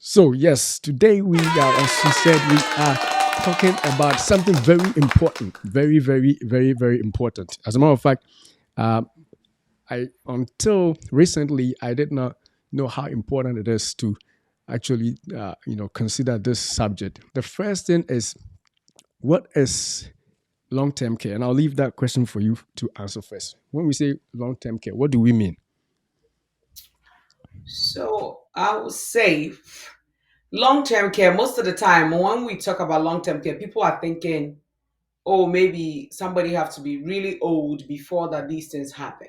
So yes, today we are, as you said, we are talking about something very important, very, very, very, very important. As a matter of fact, uh, I until recently I did not know how important it is to actually, consider this subject. The first thing is, what is long-term care, and I'll leave that question for you to answer first. When we say long-term care, what do we mean? So I would say long term care, most of the time when we talk about long term care, people are thinking, oh, maybe somebody have to be really old before that these things happen.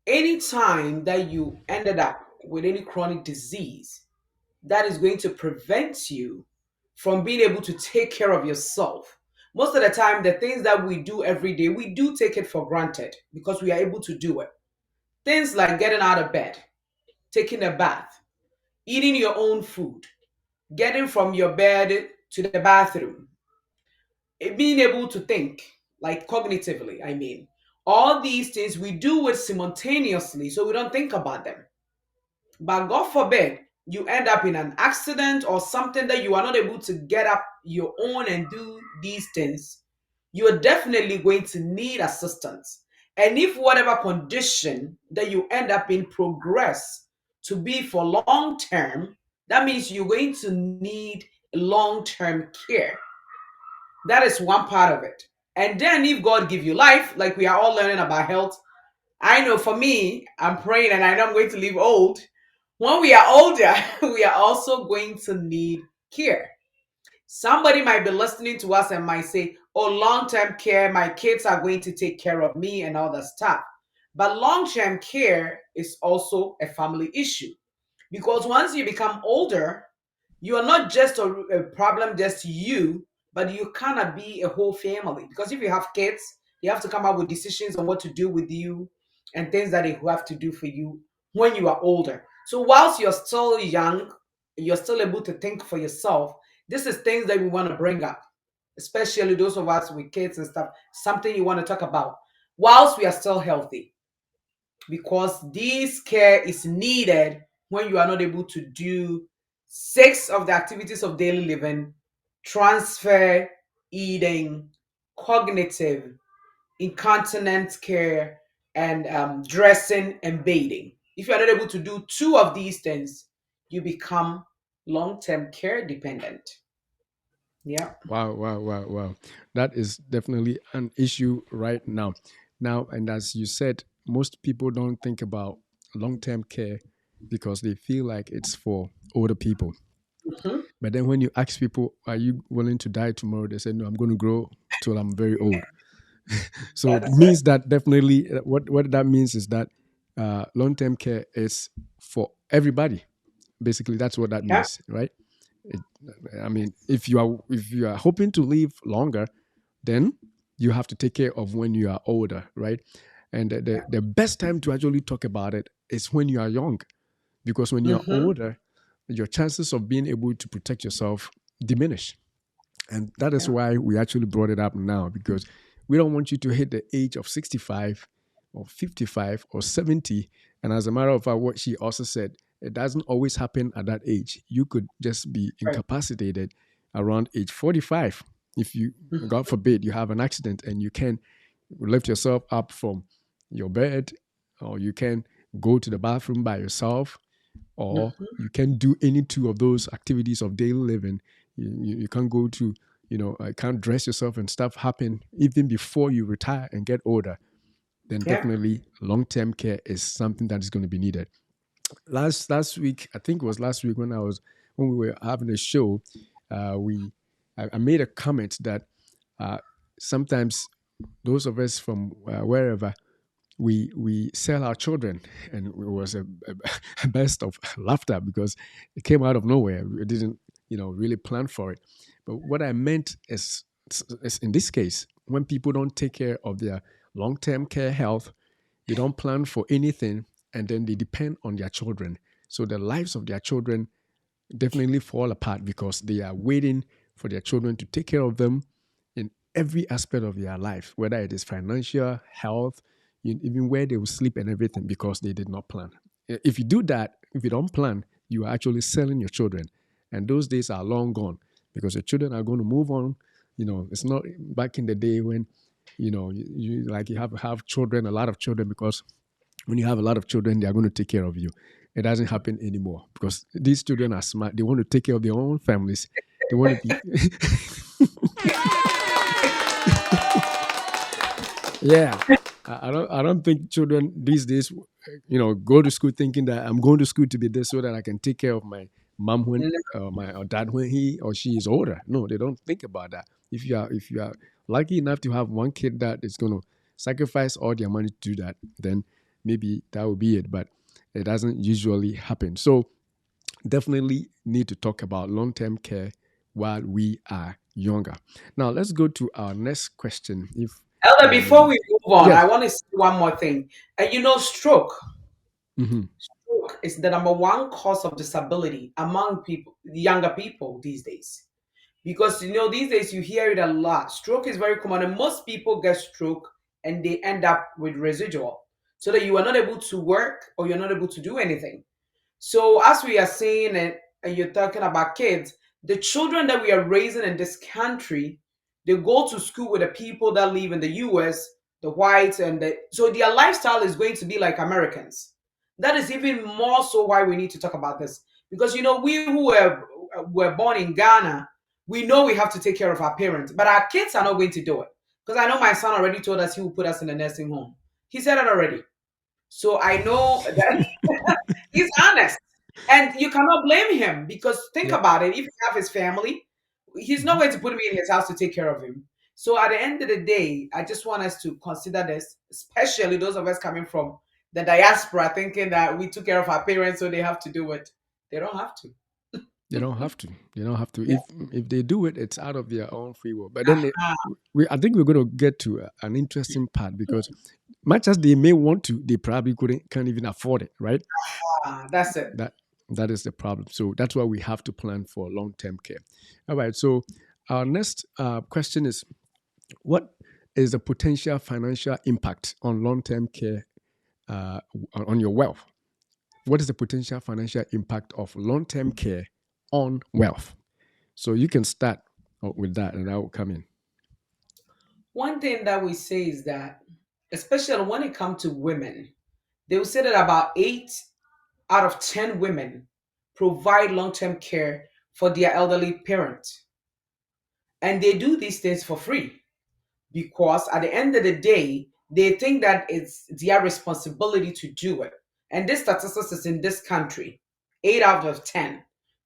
Anytime that you ended up with any chronic disease that is going to prevent you from being able to take care of yourself. Most of the time, the things that we do every day, we do take it for granted because we are able to do it. Things like getting out of bed, taking a bath, eating your own food, getting from your bed to the bathroom, being able to think, like cognitively, I mean. All these things we do it simultaneously, so we don't think about them. But God forbid you end up in an accident or something that you are not able to get up your own and do these things, you are definitely going to need assistance. And if whatever condition that you end up in progress to be for long term, that means you're going to need long term care. That is one part of it. And then if God give you life, like we are all learning about health, I know for me, I'm praying and I know I'm going to live old. When we are older, we are also going to need care. Somebody might be listening to us and might say, oh, long term care, my kids are going to take care of me and all that stuff. But long term care is also a family issue because once you become older, you are not just a problem just you, but you cannot be a whole family because if you have kids, you have to come up with decisions on what to do with you and things that they have to do for you when you are older. So whilst you're still young, you're still able to think for yourself. This is things that we want to bring up, especially those of us with kids and stuff. Something you want to talk about whilst we are still healthy, because this care is needed when you are not able to do six of the activities of daily living: transfer, eating, cognitive, incontinence care, and dressing and bathing. If you are not able to do two of these things, you become long term care dependent. Yeah. Wow, wow, wow, wow. That is definitely an issue right now. Now, and as you said, most people don't think about long term care because they feel like it's for older people. Mhm. But then when you ask people, are you willing to die tomorrow? They say, no, I'm going to grow till I'm very old. So it That's it. means that definitely what that means is that long term care is for everybody. Basically, that's what that Yeah. means, right? It, I mean, if you are hoping to live longer, then you have to take care of when you are older, right? And the best time to actually talk about it is when you are young, because when you're Mm-hmm. older, your chances of being able to protect yourself diminish. And that is Yeah. why we actually brought it up now, because we don't want you to hit the age of 65 or 55 or 70. And as a matter of fact, what she also said, it doesn't always happen at that age. You could just be Right. incapacitated around age 45. If you, Mhm. God forbid, you have an accident and you can lift yourself up from your bed, or you can go to the bathroom by yourself, or Mhm. you can do any two of those activities of daily living. You can't go to, can't dress yourself and stuff happen even before you retire and get older. Then Yeah. definitely long-term care is something that is going to be needed. Last week, I think it was last week, when we were having a show, we I made a comment that uh, sometimes those of us from wherever, we sell our children, and it was a burst of laughter because it came out of nowhere. We didn't, really plan for it. But what I meant is in this case, when people don't take care of their long-term care health, they don't plan for anything, and then they depend on their children. So the lives of their children definitely fall apart because they are waiting for their children to take care of them in every aspect of their life, whether it is financial, health, even where they will sleep and everything, because they did not plan. If you do that, if you don't plan, you are actually selling your children. And those days are long gone because your children are going to move on. It's not back in the day when, you like you have children, a lot of children, because when you have a lot of children, they are going to take care of you. It doesn't happen anymore because these children are smart. They want to take care of their own families. They want to be, yeah. I don't think children these days, go to school thinking that I'm going to school to be this so that I can take care of my mom when my or dad when he or she is older. No, they don't think about that. If you are lucky enough to have one kid that is going to sacrifice all their money to do that, then maybe that will be it. But it doesn't usually happen. So definitely need to talk about long-term care while we are younger. Now let's go to our next question. If Elder, before maybe we move on, I yes. want to say one more thing. Stroke. Hmm. Stroke is the number one cause of disability among people, younger people these days. Because these days you hear it a lot. Stroke is very common, and most people get stroke and they end up with residual, so that you are not able to work or you're not able to do anything. So as we are saying, and you're talking about kids, the children that we are raising in this country, they go to school with the people that live in the US, the whites, so their lifestyle is going to be like Americans. That is even more so why we need to talk about this. Because we who were born in Ghana, we know we have to take care of our parents, but our kids are not going to do it. Because I know my son already told us he will put us in a nursing home. He said it already. So I know that he's honest. And you cannot blame him because think Yeah. about it. If you have his family, he's not Mhm. going to put me in his house to take care of him. So at the end of the day, I just want us to consider this, especially those of us coming from the diaspora, thinking that we took care of our parents, so they have to do it. They don't have to. They don't have to. They don't have to. Yeah. If they do it, it's out of their own free will. But then Ah, I think we're going to get to an interesting part because much as they may want to, they probably can't even afford it, right? that's it. That that is the problem. So that's why we have to plan for long term care. All right. So our next question is: what is the potential financial impact on long term care on your wealth? What is the potential financial impact of long term care on wealth? So you can start with that, and I will come in. One thing that we say is that, especially when it comes to women, they will say that about 8 out of 10 women provide long term care for their elderly parents. And they do these things for free because at the end of the day, they think that it's their responsibility to do it. And this statistics is in this country 8 out of 10.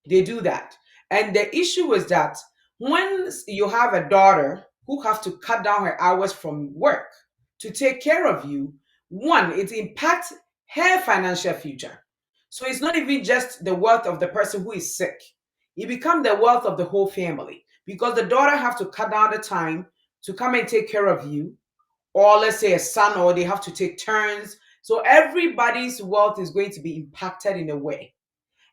They do that. And the issue is that when you have a daughter who have to cut down her hours from work to take care of you, one, it impacts her financial future. So it's not even just the wealth of the person who is sick. It becomes the wealth of the whole family because the daughter have to cut down the time to come and take care of you, or let's say a son, or they have to take turns. So everybody's wealth is going to be impacted in a way.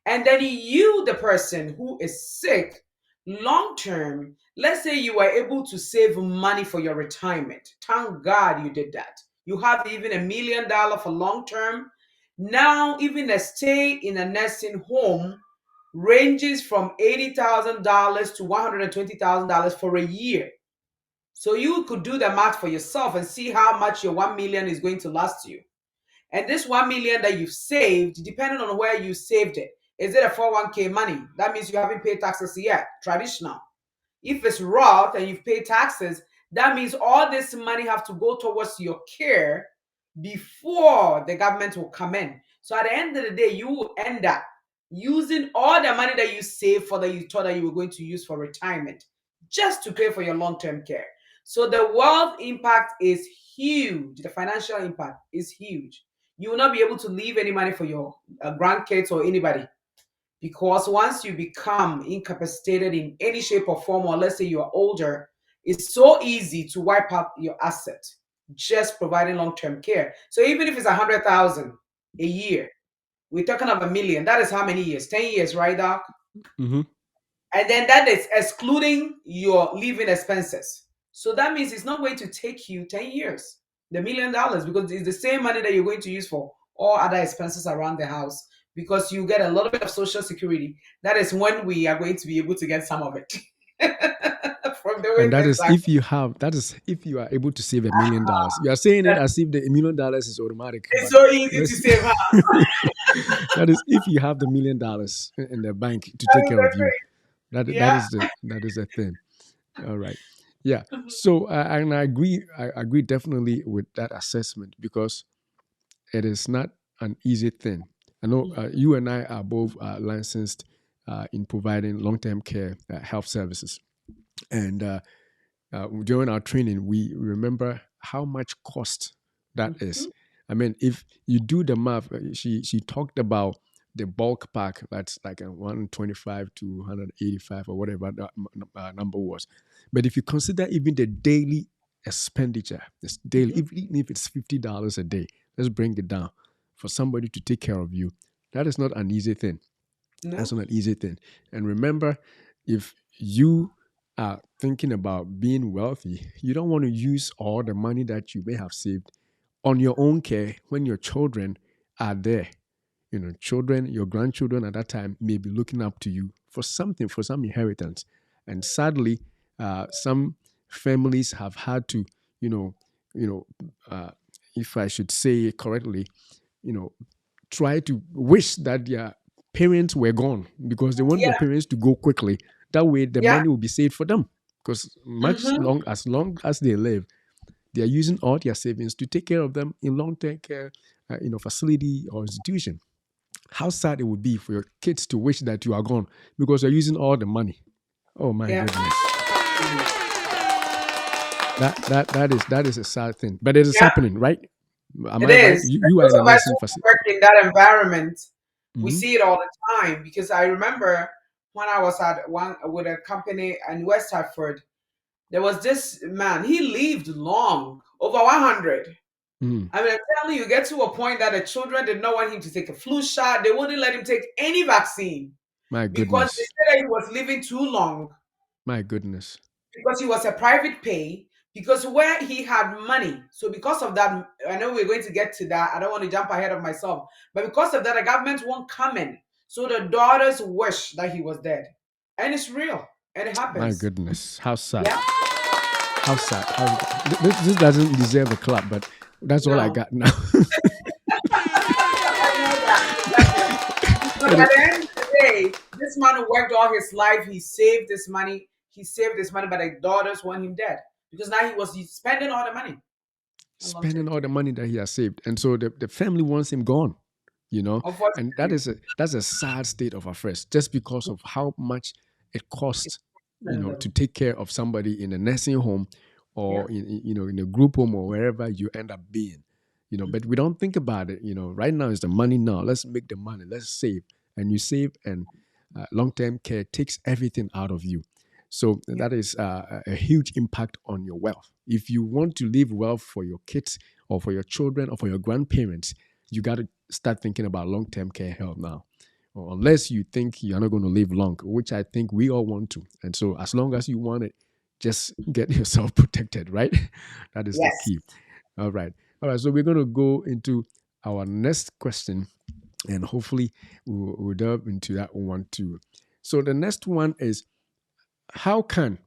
And then you, the person who is sick, long term, let's say you were able to save money for your retirement. Thank God you did that. You have even $1 million for long term. Now, even a stay in a nursing home ranges from $80,000 to $120,000 for a year. So you could do the math for yourself and see how much your 1 million is going to last you. And this 1 million that you've saved, depending on where you saved it, is it a 401k money? That means you haven't paid taxes yet, traditional. If it's Roth and you've paid taxes, that means all this money have to go towards your care before the government will come in. So at the end of the day, you will end up using all the money that you saved for that you thought that you were going to use for retirement just to pay for your long-term care. So the wealth impact is huge. The financial impact is huge. You will not be able to leave any money for your grandkids or anybody because once you become incapacitated in any shape or form, or let's say you're older, it's so easy to wipe out your asset just providing long-term care. So even if it's 100,000 a year, we're talking of 1 million. That is how many years? 10 years, right, Doc? Hmm. And then that is excluding your living expenses. So that means it's not going to take you 10 years, the $1 million, because it's the same money that you're going to use for all other expenses around the house because you get a little bit of social security. That is when we are going to be able to get some of it from the way And that things is are. if you have, that is if you are able to save $1 million. You are saying it as if the $1 million is automatic, It's but so easy to let's save, huh? that is if you have the $1 million in the bank to That take is care the of you. thing. That Yeah. is the thing. All right. Yeah. So and I agree definitely with that assessment because it is not an easy thing. I know you and I are both licensed in providing long-term care health services, and during our training, we remember how much cost that is. Mhm. I mean, if you do the math, she talked about the bulk pack that's like a 125 to 185 or whatever that number was. But if you consider even the daily expenditure, this daily, Mhm. even if it's $50 a day, let's bring it down for somebody to take care of you. That is not an easy thing. That's No. not an easy thing. And remember, if you are thinking about being wealthy, you don't want to use all the money that you may have saved on your own care when your children are there. You know, children, your grandchildren at that time may be looking up to you for something, for some inheritance. And sadly, some families have had to, you know, you know, if I should say it correctly, you know, try to wish that their parents were gone because they want their Yeah. parents to go quickly. That way, the Yeah. money will be saved for them. Because Hmm. long as they live, they are using all their savings to take care of them in long-term care, facility or institution. How sad it would be for your kids to wish that you are gone because you're using all the money. Oh my Yeah. goodness, Mm. that is a sad thing, but it is Yeah. happening, right? Am It I right? is. You are Those in a of us nursing who facility. work in that environment, we Hmm. see it all the time. Because I remember when I was at one with a company in West Hartford, there was this man. He lived long, over 100. Hmm. I mean, I'm telling you, get to a point that the children did not want him to take a flu shot. They wouldn't let him take any vaccine My because they goodness. said that he was living too long, My goodness. because he was a private pay, because where he had money. So because of that, I know we're going to get to that. I don't want to jump ahead of myself. But because of that, the government won't come in. So the daughters wish that he was dead. And it's real. And it My happens. goodness. How sad. Yeah. How sad. This doesn't deserve a clap, but that's all I No. got now. I know that. Exactly. Because It at is- the end of the day, this man who worked all his life, he saved this money. He saved this money, but the daughters want him dead. Because now he's spending all the money on long spending term all care. the money that he has saved. And so the family wants him gone, you know? And Unfortunately. that's a sad state of affairs just because of how much it costs, to take care of somebody in a nursing home Yeah. or in a group home or wherever you end up being. But we don't think about it. Right now is the money now. Let's make the money. Let's save. And you save, and long-term care takes everything out of you. So Yeah. that is a huge impact on your wealth. If you want to leave wealth for your kids or for your children or for your grandparents, you got to start thinking about long-term care health now. Or unless you think you're not going to live long, which I think we all want to. And so as long as you want it, just get yourself protected, right? That is the Yes. key. All right. All right. So we're going to go into our next question, and hopefully we'll delve into that one too. So the next one is, how can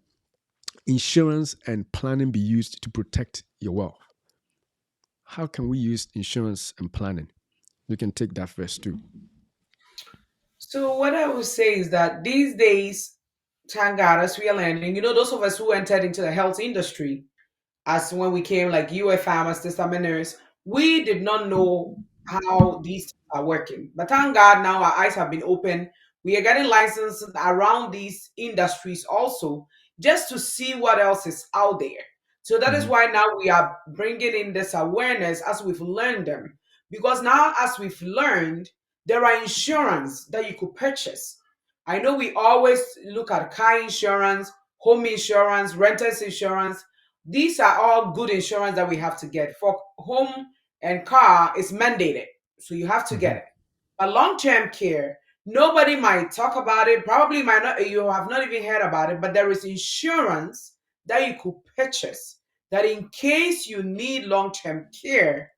insurance and planning be used to protect your wealth? How can we use insurance and planning? You can take that first too. So what I would say is that these days, thank God, as we are learning, those of us who entered into the health industry, as when we came, like you were farmers, testamenters, we did not know how these things are working. But thank God now our eyes have been open. We are getting licensed around these industries also, just to see what else is out there. So that is Hmm. why now we are bringing in this awareness as we've learned them. Because now, as we've learned, there are insurance that you could purchase. I know we always look at car insurance, home insurance, renters insurance. These are all good insurance that we have to get. For home and car, it's mandated. So you have to Hmm. get it. But long-term care, nobody might talk about it. Probably might not, you have not even heard about it, but there is insurance that you could purchase that in case you need long-term care,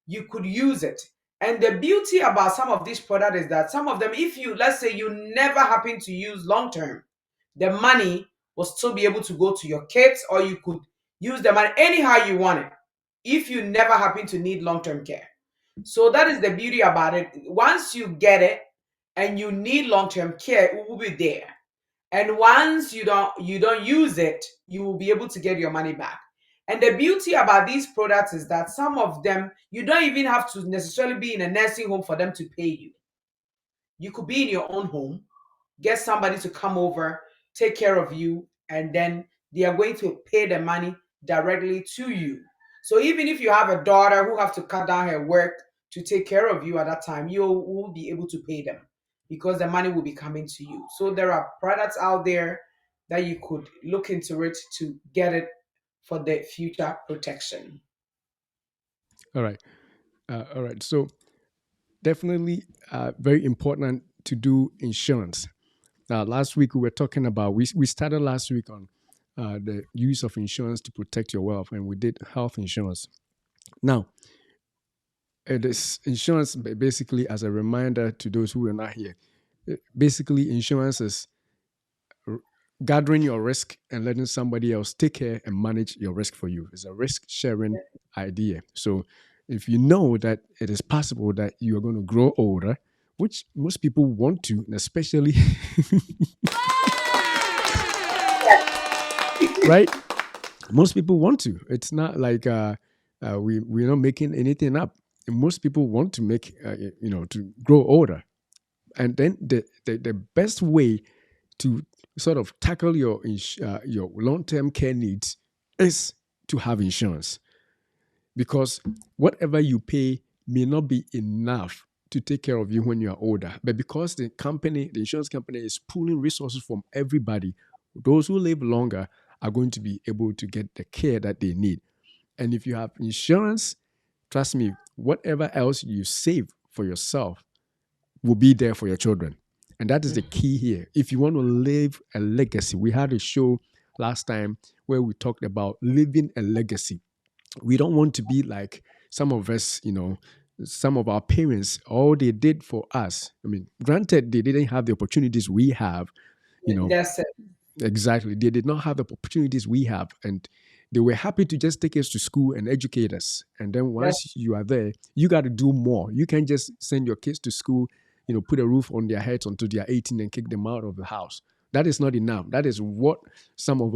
you could use it. And the beauty about some of these products is that some of them, if you, let's say you never happen to use long term, the money will still be able to go to your kids, or you could use the money anyhow you want it if you never happen to need long term care. So that is the beauty about it. Once you get it and you need long term care, it will be there. And once you don't use it, you will be able to get your money back. And the beauty about these products is that some of them you don't even have to necessarily be in a nursing home for them to pay you. You could be in your own home, get somebody to come over, take care of you, and then they are going to pay the money directly to you. So even if you have a daughter who have to cut down her work to take care of you at that time, you will be able to pay them because the money will be coming to you. So there are products out there that you could look into it to get it for the future protection. All right. All right. So definitely very important to do insurance. Last week we were talking about, we started last week on the use of insurance to protect your wealth, and we did health insurance. Now, it is insurance basically, as a reminder to those who are not here. Basically, insurance is gathering your risk and letting somebody else take care and manage your risk for you. It's a risk sharing idea. So if you know that it is possible that you are going to grow older, which most people want to, especially right? Most people want to. It's not like we're not making anything up. Most people want to make to grow older, and then the best way to sort of tackle your long term care needs is to have insurance, because whatever you pay may not be enough to take care of you when you are older. But because the insurance company is pooling resources from everybody, those who live longer are going to be able to get the care that they need. And if you have insurance, trust me, whatever else you save for yourself will be there for your children. And that is the key here. If you want to leave a legacy, we had a show last time where we talked about living a legacy. We don't want to be like some of us, some of our parents, all they did for us. I mean, granted, they didn't have the opportunities we have, you know, That's it. exactly. They did not have the opportunities we have. And they were happy to just take us to school and educate us. And then That's once you are there, you got to do more. You can't just send your kids to school, put a roof on their heads until they are 18 and kick them out of the house. That is not enough. That is what some of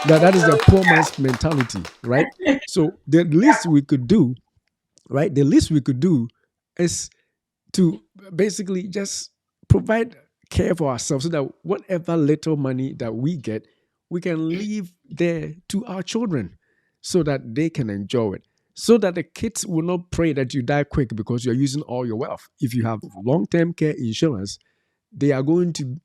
that is the poor man's mentality, right? So the least we could do, right? The least we could do is to basically just provide care for ourselves, so that whatever little money that we get, we can leave there to our children so that they can enjoy it. So that the kids will not pray that you die quick because you're using all your wealth. If you have long term care insurance, they are going to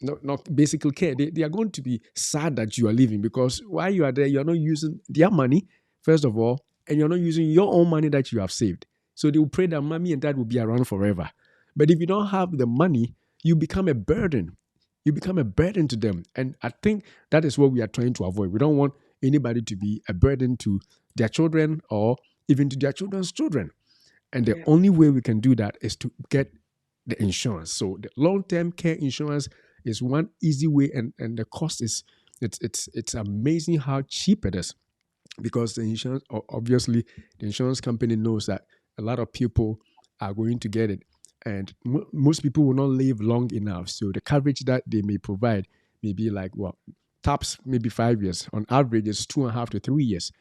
not basically care. They are going to be sad that you are leaving, because while you are there, you're not using their money, first of all, and you're not using your own money that you have saved. So they will pray that mommy and dad will be around forever. But if you don't have the money, you become a burden. You become a burden to them. And I think that is what we are trying to avoid. We don't want anybody to be a burden to their children or even to their children's children. And the yeah. only way we can do that is to get the insurance. So the long-term care insurance is one easy way, and the cost is it's amazing how cheap it is, because the insurance, obviously the insurance company knows that a lot of people are going to get it, and most people will not live long enough. So the coverage that they may provide may be like, well, tops maybe 5 years. On average, it's 2.5 to 3 years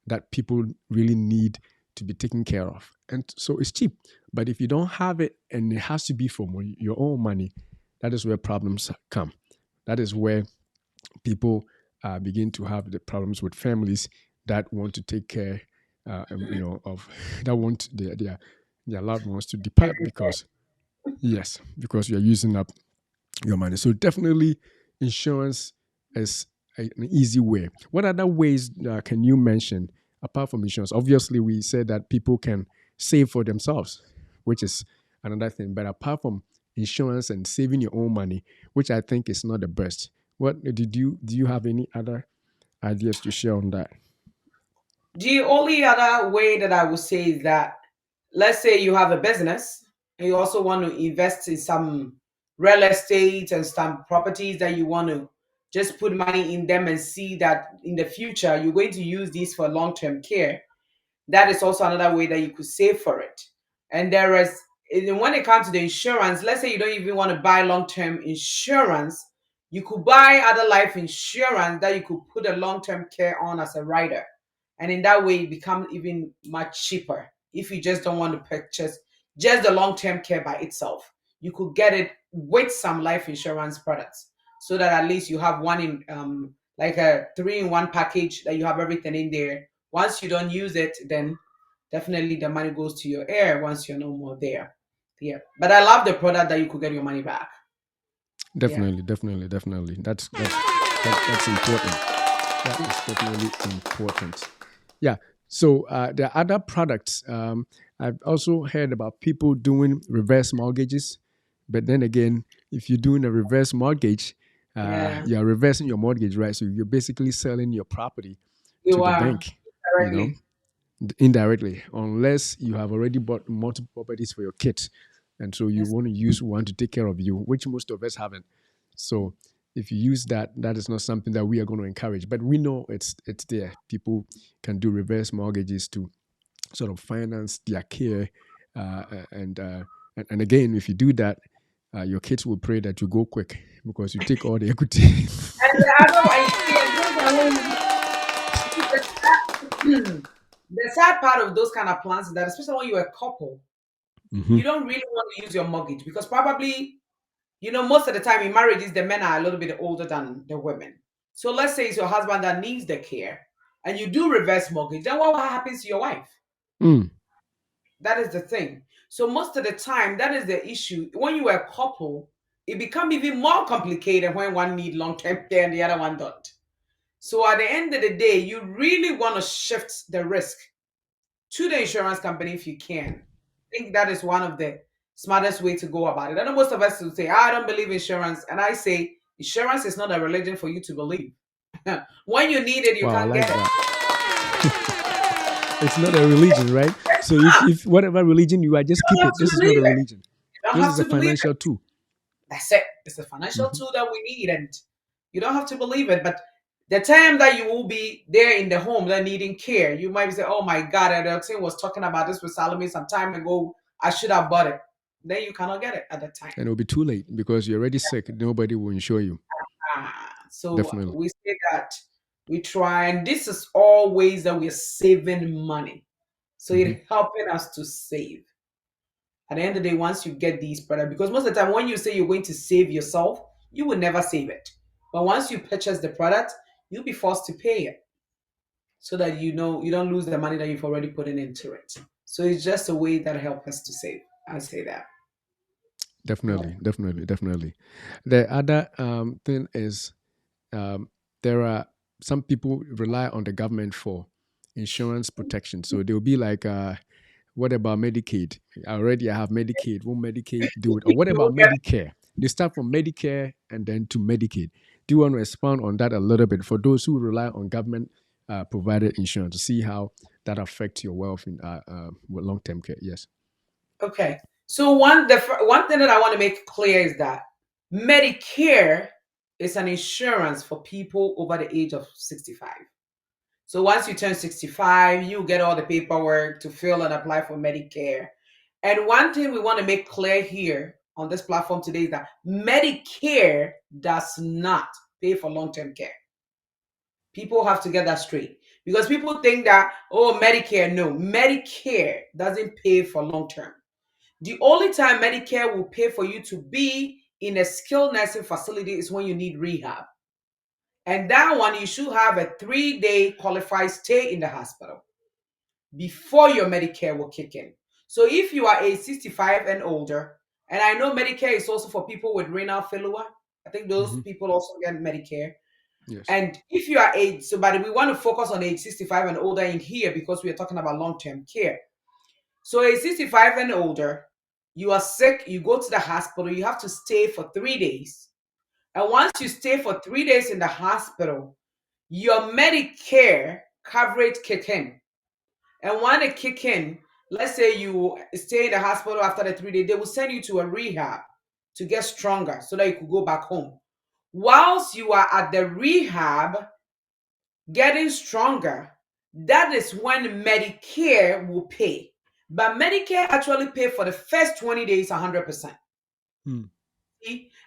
that people really need to be taken care of. And so it's cheap. But if you don't have it and it has to be from your own money, that is where problems come. That is where people begin to have the problems with families that want to take care, of that want their loved ones to depart, because yes, because you're using up your money. So definitely, insurance is an easy way. What other ways can you mention apart from insurance? Obviously, we said that people can save for themselves, which is another thing. But apart from insurance and saving your own money, which I think is not the best, what do you have any other ideas to share on that? The only other way that I would say is that, let's say you have a business and you also want to invest in some real estate and some properties that you want to just put money in them and see that in the future you're going to use these for long-term care. That is also another way that you could save for it. And there is, and when it comes to the insurance, let's say you don't even want to buy long-term insurance, you could buy other life insurance that you could put a long-term care on as a rider. And in that way, it becomes even much cheaper if you just don't want to purchase just the long-term care by itself. You could get it with some life insurance products so that at least you have one in like a three-in-one package that you have everything in there. Once you don't use it, then definitely the money goes to your heir once you're no more there. Yeah. But I love the product that you could get your money back. Yeah. Definitely, definitely, definitely. That's important. That is definitely important. Yeah. So there are other products. I've also heard about people doing reverse mortgages, but then again, if you're doing a reverse mortgage, Yeah. you're reversing your mortgage, right? So you're basically selling your property to You the are bank, you know, directly. indirectly, unless you have already bought multiple properties for your kids, and so you Yes. want to use one to take care of you, which most of us haven't. So if you use that, that is not something that we are going to encourage. But we know it's there. People can do reverse mortgages to sort of finance their care, and and again, if you do that, your kids will pray that you go quick because you take all the equity. And the other, I see, and those are when the sad, the sad part of those kind of plans is that, especially when you're a couple, Hmm. you don't really want to use your mortgage because probably, most of the time in marriages, the men are a little bit older than the women. So let's say it's your husband that needs the care and you do reverse mortgage, then what happens to your wife? Mm. That is the thing. So most of the time, that is the issue. When you are a couple, it becomes even more complicated when one need long-term care and the other one don't. So at the end of the day, you really want to shift the risk to the insurance company if you can. I think that is one of the smartest way to go about it. I know most of us will say, I don't believe insurance. And I say, insurance is not a religion for you to believe. When you need it, you Wow, I can't get like it. that. It's not a religion, right? So if whatever religion you are, You just keep don't have it. to This is not believe a it. religion. You don't This have is a to believe it. financial tool. That's it. It's a financial Hmm. tool that we need, and you don't have to believe it. But the time that you will be there in the home, that needing care, you might say, "Oh my God, Adelson was talking about this with Salome some time ago. I should have bought it." Then you cannot get it at the time. And it'll be too late because you're already sick. Nobody will insure you. So Definitely. we say that we try, and this is all ways that we're saving money. So Hmm. it's helping us to save. At the end of the day, once you get these products, because most of the time when you say you're going to save yourself, you will never save it. But once you purchase the product, you'll be forced to pay it so that you don't lose the money that you've already put in into it. So it's just a way that helps us to save. I say that. Definitely. Definitely. Definitely. The other thing is, um, there are some people rely on the government for insurance protection. So they'll be like, what about Medicaid? Already I have Medicaid. Won't Medicaid do it? Or what You about will get it. Medicare? They start from Medicare and then to Medicaid. Do you want to expand on that a little bit for those who rely on government provided insurance to see how that affects your wealth in with long term care? Yes. Okay. So one thing that I want to make clear is that Medicare is an insurance for people over the age of 65. So once you turn 65, you get all the paperwork to fill and apply for Medicare. And one thing we want to make clear here on this platform today is that Medicare does not pay for long term care. People have to get that straight because people think that, oh, Medicare, no, Medicare doesn't pay for long term. The only time Medicare will pay for you to be in a skilled nursing facility is when you need rehab. And that one, you should have a 3-day qualified stay in the hospital before your Medicare will kick in. So if you are age 65 and older, and I know Medicare is also for people with renal failure, I think those Hmm. people also get Medicare. Yes. And if you are age, so but we want to focus on age 65 and older in here because we are talking about long-term care. So age 65 and older, you are sick, you go to the hospital, you have to stay for 3 days. And once you stay for 3 days in the hospital, your Medicare coverage kick in. And when it kick in, let's say you stay in the hospital after the 3 days, they will send you to a rehab to get stronger so that you could go back home. Whilst you are at the rehab getting stronger, that is when Medicare will pay. But Medicare actually pay for the first 20 days 100%. Mm.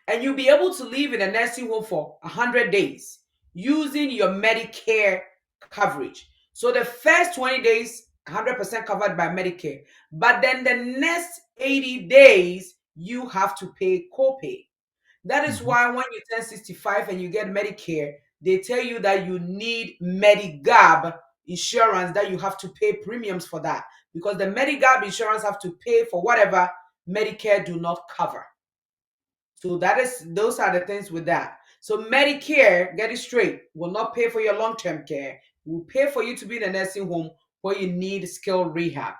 And you'll be able to live in a nursing home for 100 days using your Medicare coverage. So the first 20 days, 100% covered by Medicare. But then the next 80 days, you have to pay copay. That is Mm-hmm. why when you turn 65 and you get Medicare, they tell you that you need Medigap insurance, that you have to pay premiums for that, because the Medigap insurance have to pay for whatever Medicare do not cover. So those are the things with that. So Medicare, get it straight, will not pay for your long-term care. It will pay for you to be in a nursing home where you need skilled rehab.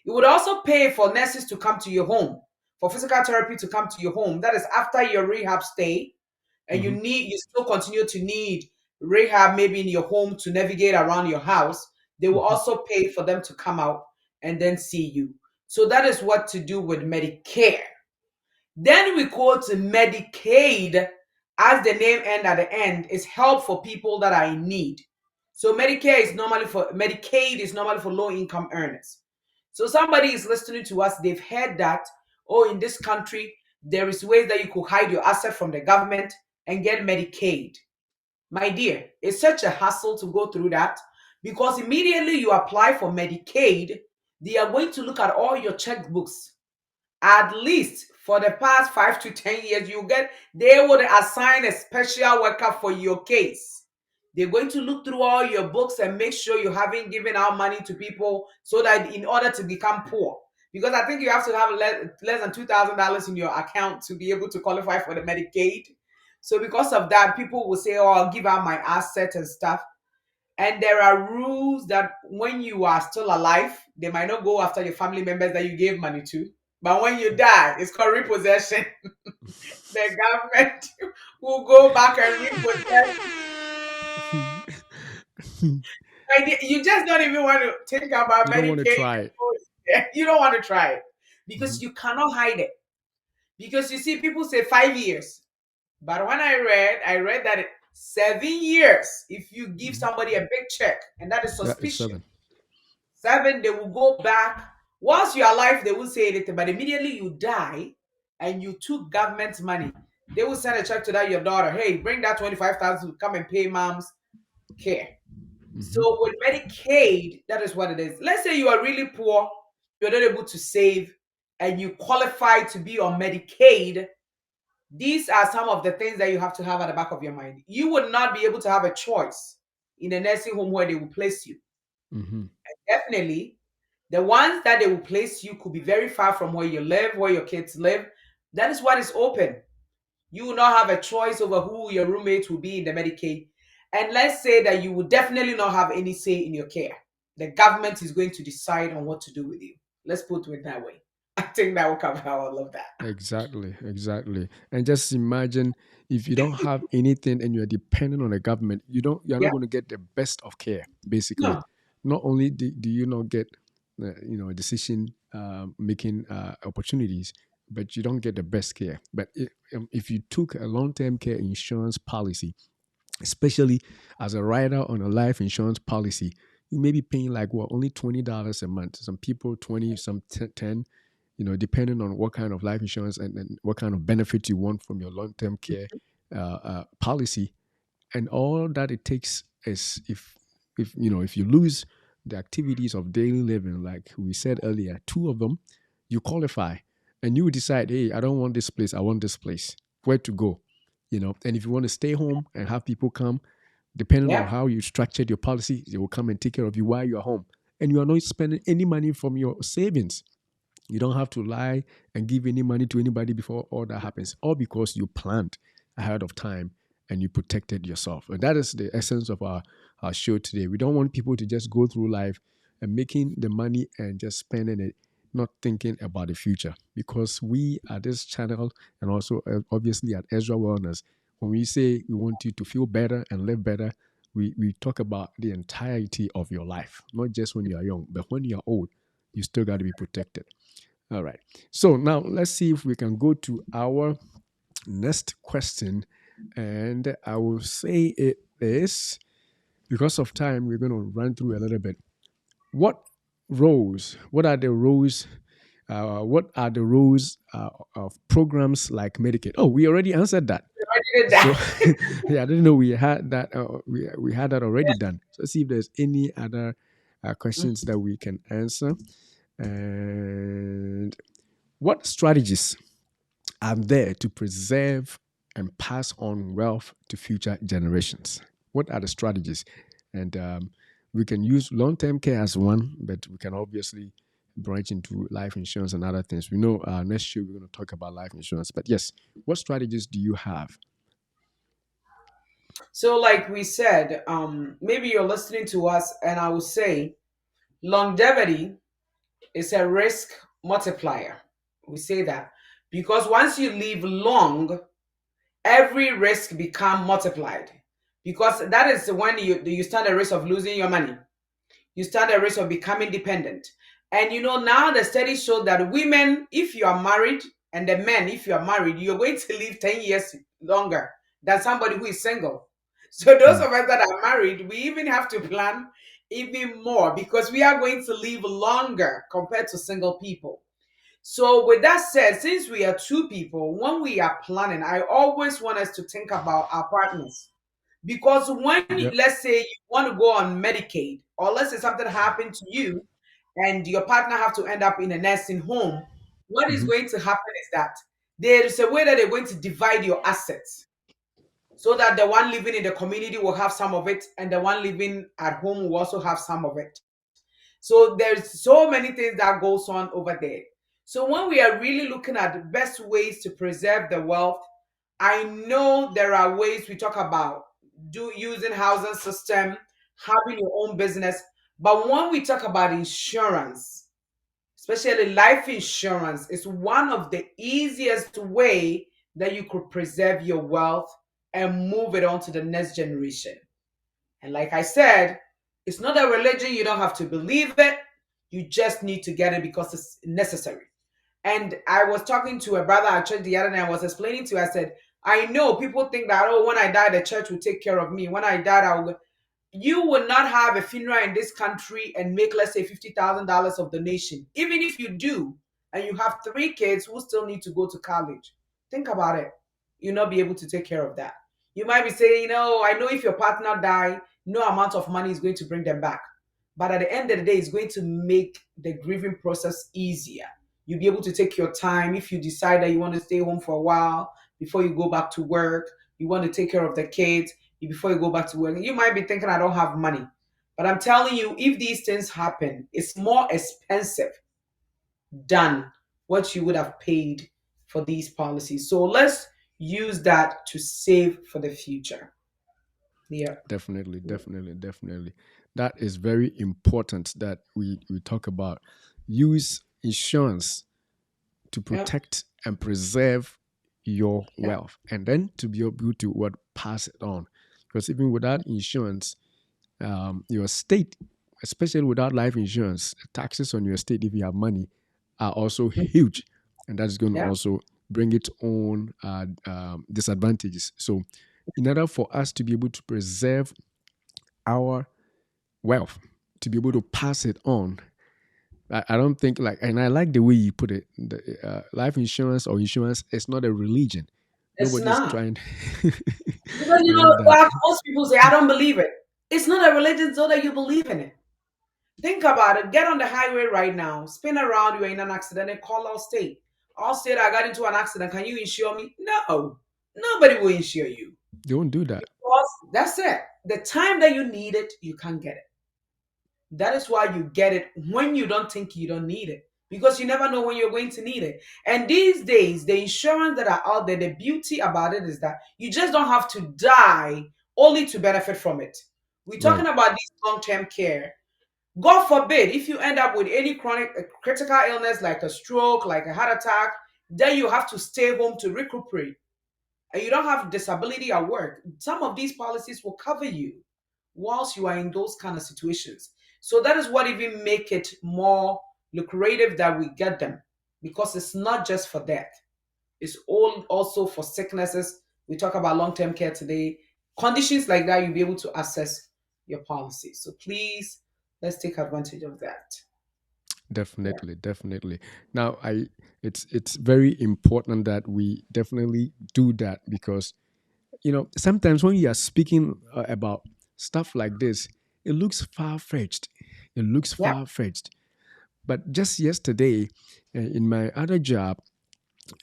It would also pay for nurses to come to your home, for physical therapy to come to your home. That is after your rehab stay, and Mm-hmm. you still continue to need rehab maybe in your home to navigate around your house. They will Mm-hmm. also pay for them to come out and then see you. So that is what to do with Medicare. Then we go to Medicaid, as the name end at the end, is help for people that are in need. So Medicaid is normally for low income earners. So somebody is listening to us, they've heard that, oh, in this country, there is ways that you could hide your asset from the government and get Medicaid. My dear, it's such a hassle to go through that, because immediately you apply for Medicaid, they are going to look at all your checkbooks. At least for the past 5 to 10 years, they would assign a special worker for your case. They're going to look through all your books and make sure you haven't given out money to people, so that in order to become poor, because I think you have to have less than $2,000 in your account to be able to qualify for the Medicaid. So because of that, people will say, oh, I'll give out my asset and stuff. And there are rules that when you are still alive, they might not go after your family members that you gave money to. But when you die, it's called repossession. The government will go back and repossess. And you just don't even want to think about You don't want to Medicaid. try it. You don't want to try it Mm-hmm. because you cannot hide it. Because you see, people say 5 years. But when I read that 7 years, if you give Mm-hmm. somebody a big check, and that is Yeah, it's suspicious. 7. 7, they will go back. Once you're alive, they won't say anything. But immediately you die and you took government's money, they will send a check to that your daughter. Hey, bring that 25,000 to come and pay mom's care. Mm-hmm. So with Medicaid, that is what it is. Let's say you are really poor, you're not able to save, and you qualify to be on Medicaid. These are some of the things that you have to have at the back of your mind. You would not be able to have a choice in a nursing home where they will place you. Mm-hmm. Definitely, the ones that they will place you could be very far from where you live, where your kids live. That is what is open. You will not have a choice over who your roommates will be in the Medicaid. And let's say that you will definitely not have any say in your care. The government is going to decide on what to do with you. Let's put it that way. I think that will cover all of that. Exactly, exactly. And just imagine if you don't have anything and you're dependent on the government, you're not Yeah. going to get the best of care. Basically, No. not only do you not get, decision making opportunities, but you don't get the best care. But if you took a long term care insurance policy, especially as a rider on a life insurance policy, you may be paying like what, only $20 a month. Some people 20, some 10, depending on what kind of life insurance and what kind of benefit you want from your long-term care policy. And all that it takes is if you lose the activities of daily living, like we said earlier, two of them, you qualify, and you decide, hey, I don't want this place, I want this place. Where to go? And if you want to stay home and have people come, depending on Yeah. how you structured your policy, they will come and take care of you while you're home, and you are not spending any money from your savings. You don't have to lie and give any money to anybody before all that happens, all because you planned ahead of time and you protected yourself. And that is the essence of our show today. We don't want people to just go through life and making the money and just spending it, not thinking about the future. Because we at this channel, and also obviously at Ezra Wellness, when we say we want you to feel better and live better, we talk about the entirety of your life, not just when you are young, but when you are old, you still got to be protected. All right. So now let's see if we can go to our next question. And I will say it is, because of time, we're going to run through a little bit. What what are the roles, of programs like Medicaid? Oh, we already answered that. I did So, that. yeah, I didn't know we had that. We had that already done. So, see if there's any other questions that we can answer. And what strategies are there to preserve and pass on wealth to future generations? What are the strategies? And we can use long term care as one, but we can obviously branch into life insurance and other things. We know next year we're going to talk about life insurance. But yes, what strategies do you have? So, like we said, maybe you're listening to us, and I will say longevity is a risk multiplier. We say that because once you live long, every risk become multiplied. Because that is when you stand a risk of losing your money. You stand a risk of becoming dependent. And now the studies show that women, if you are married, and the men, if you are married, you're going to live 10 years longer than somebody who is single. So those Mm, of us that are married, we even have to plan even more because we are going to live longer compared to single people. So, with that said, since we are two people, when we are planning, I always want us to think about our partners. Because when, yep. let's say, you want to go on Medicaid, or let's say something happened to you and your partner have to end up in a nursing home, what is Hmm. going to happen is that there is a way that they're going to divide your assets so that the one living in the community will have some of it and the one living at home will also have some of it. So there's so many things that goes on over there. So when we are really looking at the best ways to preserve the wealth, I know there are ways we talk about do using housing system, having your own business. But when we talk about insurance, especially life insurance, is one of the easiest way that you could preserve your wealth and move it on to the next generation. And like I said, it's not a religion. You don't have to believe it. You just need to get it because it's necessary. And I was talking to a brother at church the other day. I was explaining to him, I said, I know people think that, oh, when I die, the church will take care of me. When I die, I will. You will not have a funeral in this country and make, let's say, $50,000 of donation. Even if you do, and you have three kids who still need to go to college, think about it. You'll not be able to take care of that. You might be saying, I know if your partner die, no amount of money is going to bring them back. But at the end of the day, it's going to make the grieving process easier. You'll be able to take your time if you decide that you want to stay home for a while before you go back to work. You want to take care of the kids before you go back to work. You might be thinking, I don't have money. But I'm telling you, if these things happen, it's more expensive than what you would have paid for these policies. So let's use that to save for the future. Yeah. Definitely, definitely, definitely. That is very important that we talk about. Use insurance to Yeah. protect and preserve your Yeah. wealth, and then to be able to what pass it on. Because even without insurance, your state, especially without life insurance, taxes on your state, if you have money, are also huge, and that's going to Yeah. also bring its own disadvantages. So, in order for us to be able to preserve our wealth, to be able to pass it on, I don't think like, and I like the way you put it. Life insurance or insurance is not a religion. It's Nobody's not. trying. Because I like that. well, most people say, I don't believe it. It's not a religion so that you believe in it. Think about it. Get on the highway right now, spin around, you're in an accident, and call our state. Our state, I got into an accident. Can you insure me? No. Nobody will insure you. Don't do that. Because that's it. The time that you need it, you can't get it. That is why you get it when you don't think you don't need it. Because you never know when you're going to need it. And these days, the insurance that are out there, the beauty about it is that you just don't have to die only to benefit from it. We're Right. talking about this long-term care. God forbid, if you end up with any chronic critical illness like a stroke, like a heart attack, then you have to stay home to recuperate. And you don't have disability at work. Some of these policies will cover you. whilst you are in those kind of situations. So that is what even make it more lucrative that we get them, because it's not just for death. It's all also for sicknesses. We talk about long-term care today. Conditions like that, you'll be able to access your policy. So please, let's take advantage of that. Yeah. Definitely, definitely. Now, it's very important that we definitely do that because sometimes when you are speaking about stuff like this, it looks far fetched. It looks Yeah. far fetched. But just yesterday, in my other job,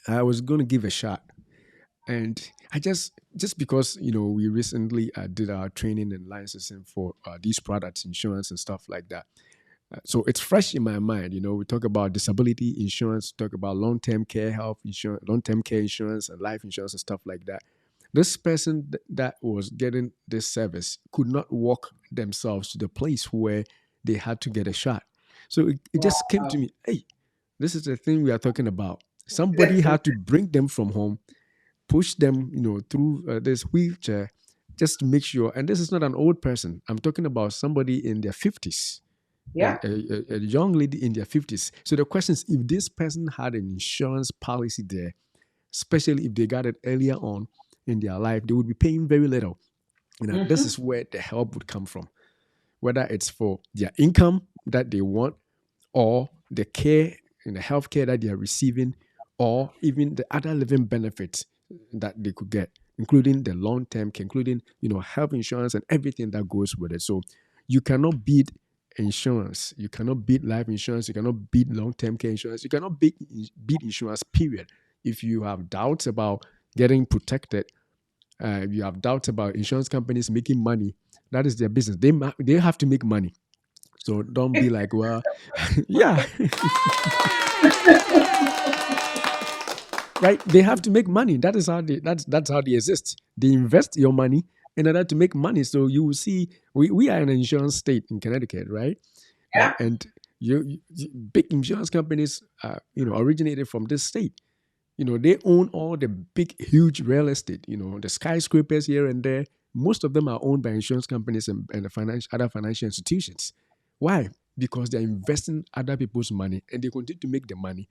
I was going to give a shot, and I just because we recently did our training and licensing for these products, insurance and stuff like that. So it's fresh in my mind. We talk about disability insurance, talk about long-term care health insurance, long-term care insurance, and life insurance and stuff like that. This person that was getting this service could not walk themselves to the place where they had to get a shot. So it just came to Wow. me, hey, this is the thing we are talking about. Somebody had to bring them from home, push them, through this wheelchair, just to make sure. And this is not an old person. I'm talking about somebody in their 50s, Yeah. a young lady in their 50s. So the question is, if this person had an insurance policy there, especially if they got it earlier on in their life, they would be paying very little. This Hmm. is where the help would come from, whether it's for their income that they want, or the care and the health care that they are receiving, or even the other living benefits that they could get, including the long-term care, including health insurance and everything that goes with it. So you cannot beat insurance. You cannot beat life insurance. You cannot beat long-term care insurance. You cannot beat insurance, period. If you have doubts about getting protected, you have doubts about insurance companies making money, that is their business. They have to make money. So don't be like, well, yeah, right. They have to make money. That's how they exist. They invest your money in order to make money. So you will see, we are an insurance state in Connecticut, right? Yeah. And big insurance companies, originated from this state. They own all the big, huge real estate. The skyscrapers here and there. Most of them are owned by insurance companies and the other financial institutions. Why? Because they're investing other people's money and they continue to make the money,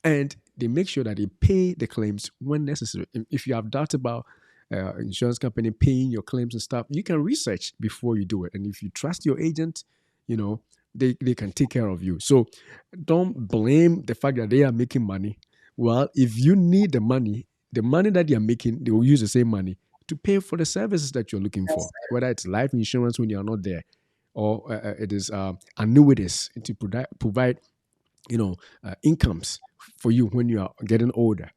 and they make sure that they pay the claims when necessary. If you have doubts about insurance company paying your claims and stuff, you can research before you do it. And if you trust your agent, you know they can take care of you. So don't blame the fact that they are making money. Well, if you need the money that they are making, they will use the same money to pay for the services that you're looking for, Yes. whether it's life insurance when you're not there, or it is annuities to provide incomes for you when you are getting older.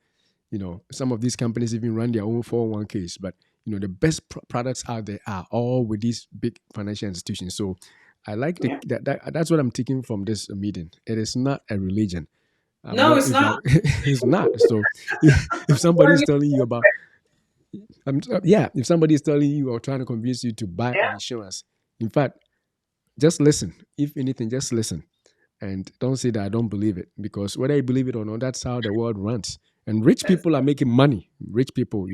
Some of these companies even run their own 401ks, but the best products out there are all with these big financial institutions. So I like Yeah. that's what I'm taking from this meeting. It is not a religion. I'm No, not it's if I, not. it's not. So if somebody is telling you about yeah, if somebody is telling you or trying to convince you to buy an Yeah. insurance, in fact, just listen. If anything, just listen. And don't say that I don't believe it, because whether you believe it or not, that's how the world runs. And rich Yes. people are making money. Rich people,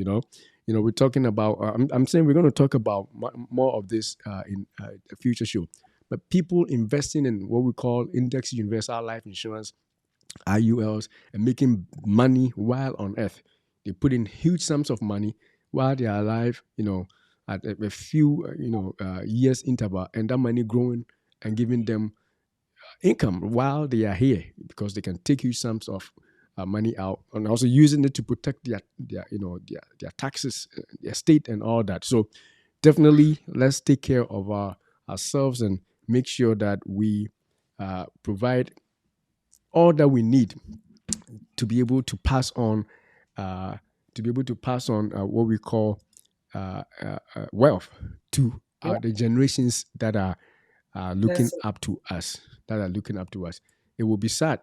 we're talking about. I'm saying we're going to talk about more of this in a future show. But people investing in what we call index universal life insurance (IULs) and making money while on Earth. They put in huge sums of money while they are alive. At a few years interval, and that money growing and giving them income while they are here, because they can take huge sums of money out, and also using it to protect their taxes, their state, and all that. So definitely, let's take care of ourselves and make sure that we provide all that we need to be able to pass on, uh, what we call wealth to Yeah. the generations that are looking That's it. up to us. It will be sad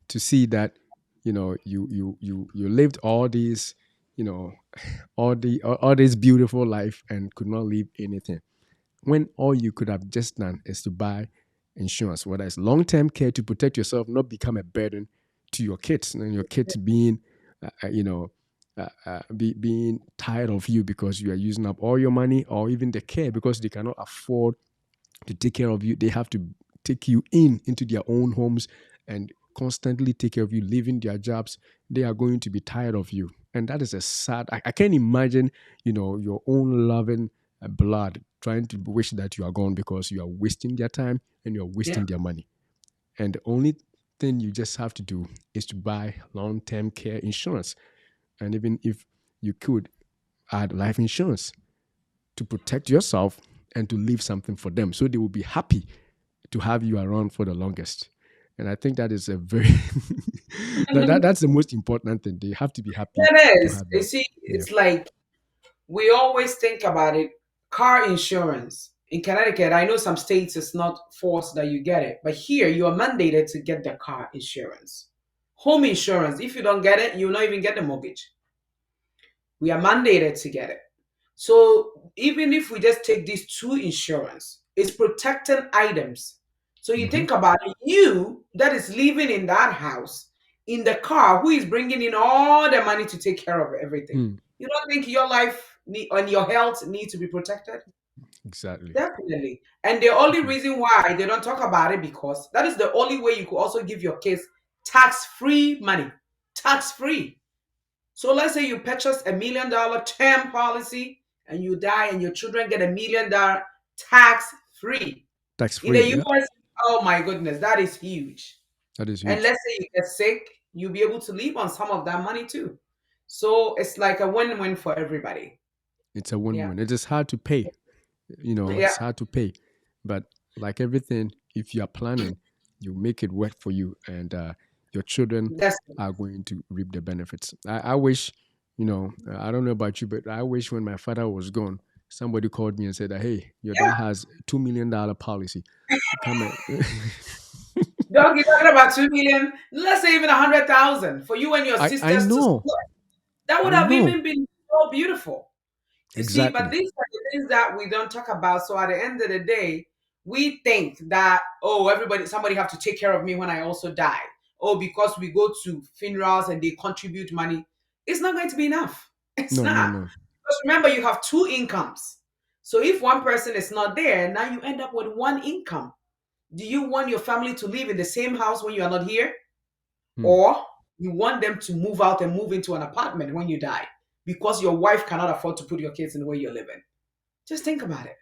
to see that you lived all these, you know all this beautiful life and could not leave anything, when all you could have just done is to buy insurance, whether it's long-term care to protect yourself, not become a burden to your kids, and your kids being, uh, uh, you know, being tired of you because you are using up all your money, or even the care, because they cannot afford to take care of you. They have to take you into their own homes and constantly take care of you, leaving their jobs. They are going to be tired of you, and that is a sad. I can't imagine, your own loving blood trying to wish that you are gone because you are wasting their time and you are Yeah. wasting their money. And the only thing you just have to do is to buy long-term care insurance, and even if you could add life insurance to protect yourself and to leave something for them, so they will be happy to have you around for the longest. And I think that is a very that's the most important thing. They have to be happy It to is. have You you. see, Yeah. it's like we always think about it. Car insurance in Connecticut, I know some states it's not forced that you get it, but here you are mandated to get the car insurance. Home insurance, if you don't get it, you'll not even get the mortgage. We are mandated to get it. So even if we just take these two insurance, it's protecting items. So you Hmm. think about it, you that is living in that house, in the car, who is bringing in all the money to take care of everything. Mm, You don't think your life and your health need to be protected? exactly. Definitely. And the only Mhm. reason why they don't talk about it because that is the only way you could also give your kids tax-free money. Tax-free. So let's say you purchase $1 million term policy and you die and your children get $1 million tax free. Tax In free. the Yeah, US, oh my goodness, that is huge. that is And huge. let's say you get sick, you'll be able to live on some of that money too. So it's like a win-win for everybody. It's a Yeah. win-win. It is hard to pay. Yeah. It's hard to pay, but like everything, if you are planning, you make it work for you, and your children That's are going to reap the benefits. I wish, I don't know about you, but I wish when my father was gone, somebody called me and said that, hey, your yeah. dad has $2 million policy. Come and Dog, you're talking about 2 million, let's say even 100,000 for you and your I sisters to know, split. That would I have know even been so beautiful. You see, but exactly. these are the things that we don't talk about. So at the end of the day, we think that, oh, somebody have to take care of me when I also die. Oh, because we go to funerals and they contribute money. It's not going to be enough. It's No, no, not. no, Because remember, you have two incomes. So if one person is not there, now you end up with one income. Do you want your family to live in the same house when you are not here? hmm. Or you want them to move out and move into an apartment when you die because your wife cannot afford to put your kids in where you're living? Just think about it.